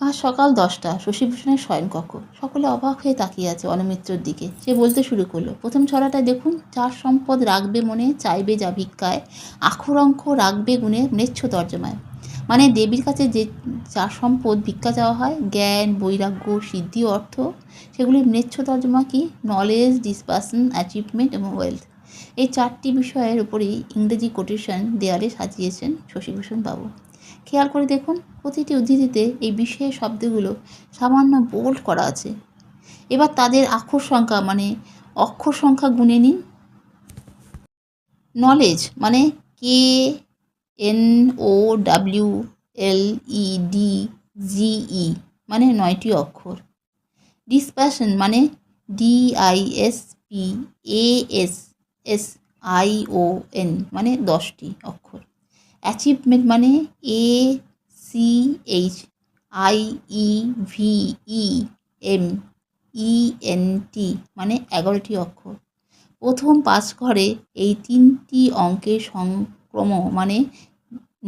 আজ সকাল 10টা, শশীভূষণের শয়নকক্ষ। সকলে অবাক হয়ে তাকিয়ে আছে অনমিত্রর দিকে। সে বলতে শুরু করলো, প্রথম ছড়াটায় দেখুন, চার সম্পদ রাখবে মনে, চাইবে যা ভিক্ষায়, আক্ষরঙ্ক রাখবে গুণে, ম্লেচ্ছ তর্জমায়। মানে দেবীর কাছে যে চার সম্পদ ভিক্ষা চাওয়া হয়, জ্ঞান, বৈরাগ্য, সিদ্ধি, অর্থ, সেগুলির ম্লেচ্ছ তর্জমা কি? নলেজ, ডিসপারশন, অ্যাচিভমেন্ট এবং ওয়েলথ। এই চারটি বিষয়ের উপরেই ইংরেজি কোটেশন দেয়ালে সাজিয়েছেন শশীভূষণ বাবু। খেয়াল করে দেখুন, প্রতিটি উদ্ধৃতিতে এই বিশেষ শব্দগুলো সামান্য বোল্ড করা আছে। এবার তাদের অক্ষর সংখ্যা গুনে নিন। নলেজ মানে KNOWLEDGE মানে 9টি অক্ষর। ডিসপ্যাশন মানে DISPASSION মানে 10টি অক্ষর। অ্যাচিভমেন্ট মানে ACHIEVEMENT মানে 11টি অক্ষর। প্রথম 5 ঘরে এই 3টি অঙ্কের সংক্রম মানে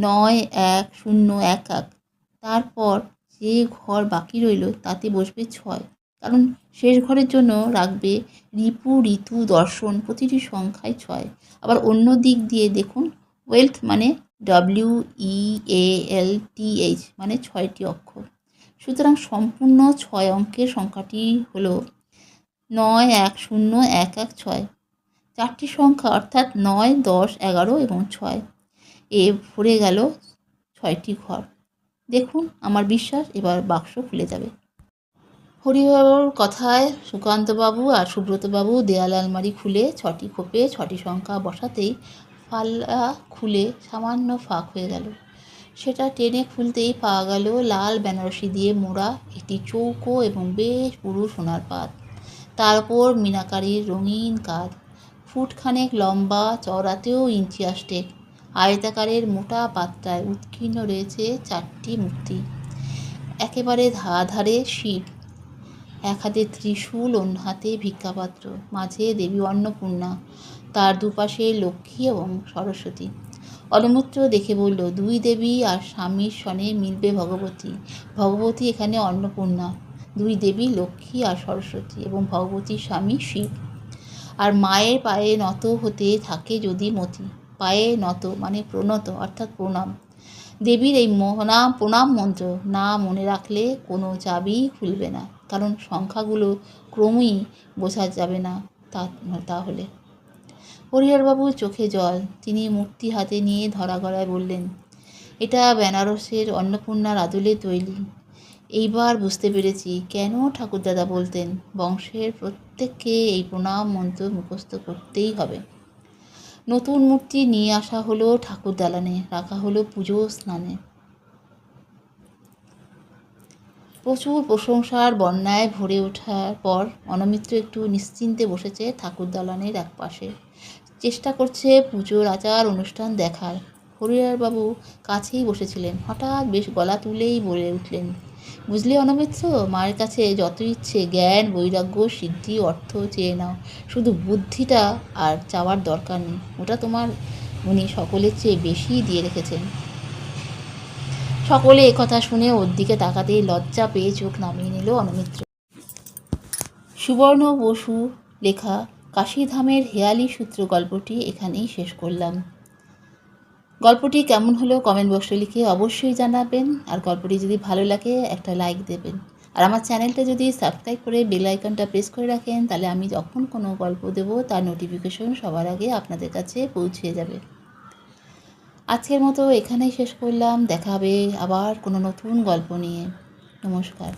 91011। তারপর যে ঘর বাকি রইল তাতে বসবে 6, কারণ শেষ ঘরের জন্য রাখবে রিপু, ঋতু, দর্শন, প্রতিটি সংখ্যায় 6। আবার অন্য দিক দিয়ে দেখুন, ওয়েলথ মানে WEALTH মানে 6টি অক্ষর। সুতরাং সম্পূর্ণ 6 অঙ্কের সংখ্যাটি হল 9101116। 4টি সংখ্যা অর্থাৎ 9, 10, 11 এবং 6 এ ভরে গেল 6টি ঘর। দেখুন, আমার বিশ্বাস এবার বাক্স খুলে যাবে। হরিবাবুর কথায় সুকান্তবাবু আর সুব্রতবাবু দেয়াল আলমারি খুলে 6টি খোপে 6টি সংখ্যা বসাতেই পাল্লা খুলে সামান্য ফাঁক হয়ে গেল। সেটা টেনে খুলতেই পাওয়া গেল লাল বেনারসি দিয়ে মোড়া একটি চৌকো এবং বেশ পুরু সোনার পাত। তার ওপর মিনাকারির রঙিন কাজ, ফুটখানেক লম্বা, চওড়াতেও ইঞ্চি আষ্টেক। আয়তাকারের মোটা পাত্রায় উৎকীর্ণ রয়েছে 4টি মূর্তি। একেবারে ধারে শিব, এক হাতে ত্রিশূল, অন্য হাতে ভিক্ষাপাত্র, মাঝে দেবী অন্নপূর্ণা, তার দুপাশে লক্ষ্মী এবং সরস্বতী। অনমিত্র দেখে বলল, 2 দেবী আর স্বামীর সনে মিলবে ভগবতী। ভগবতী এখানে অন্নপূর্ণা, 2 দেবী লক্ষ্মী আর সরস্বতী এবং ভগবতীর স্বামী শিব। আর মায়ের পায়ে নত হতে থাকে যদি মতি। পায়ে নত মানে প্রণত অর্থাৎ প্রণাম। দেবীর এই প্রণাম মন্ত্র না মনে রাখলে কোনো চাবি খুলবে না, কারণ সংখ্যাগুলো ক্রমেই বোঝা যাবে না তাহলে। হরিহরবাবুর চোখে জল। তিনি মূর্তি হাতে নিয়ে ধরা গলায় বললেন, এটা বেনারসের অন্নপূর্ণার আদলে তৈরি। এইবার বুঝতে পেরেছি কেন ঠাকুরদাদা বলতেন বংশের প্রত্যেককে এই প্রণাম মন্ত্র মুখস্থ করতেই হবে। নতুন মূর্তি নিয়ে আসা হলো ঠাকুর দালানে, রাখা হলো পুজো স্নানে। প্রচুর প্রশংসার বন্যায় ভরে ওঠার পর অনমিত্র একটু নিশ্চিন্তে বসেছে ঠাকুর দালানের এক পাশে। চেষ্টা করছে পুজোর আচার অনুষ্ঠান দেখার। হরিহরবাবু কাছেই বসেছিলেন। হঠাৎ বেশ গলা তুলেই বলে উঠলেন, বুঝলে অনমিত্র, মায়ের কাছে যত ইচ্ছে জ্ঞান, বৈরাগ্য, সিদ্ধি, অর্থ চেয়ে নাও, শুধু বুদ্ধিটা আর চাওয়ার দরকার নেই। ওটা উনি সকলের চেয়ে বেশি দিয়ে রেখেছেন। সকলে একথা শুনে ওর দিকে তাকাতেই লজ্জা পেয়ে চোখ নামিয়ে নিল অনমিত্র। সুবর্ণ বসু লেখা কাশীধামের হেয়ালি সূত্র গল্পটি এখানেই শেষ করলাম। গল্পটি কেমন হলো কমেন্ট বক্সে লিখে অবশ্যই জানাবেন। আর গল্পটি যদি ভালো লাগে একটা লাইক দেবেন। আর আমার চ্যানেলটা যদি সাবস্ক্রাইব করে বেল আইকনটা প্রেস করে রাখেন, তাহলে আমি যখন কোনো গল্প দেবো তার নোটিফিকেশন সবার আগে আপনাদের কাছে পৌঁছে যাবে। আজকের মতো এখানেই শেষ করলাম। দেখা হবে আবার কোনো নতুন গল্প নিয়ে। নমস্কার।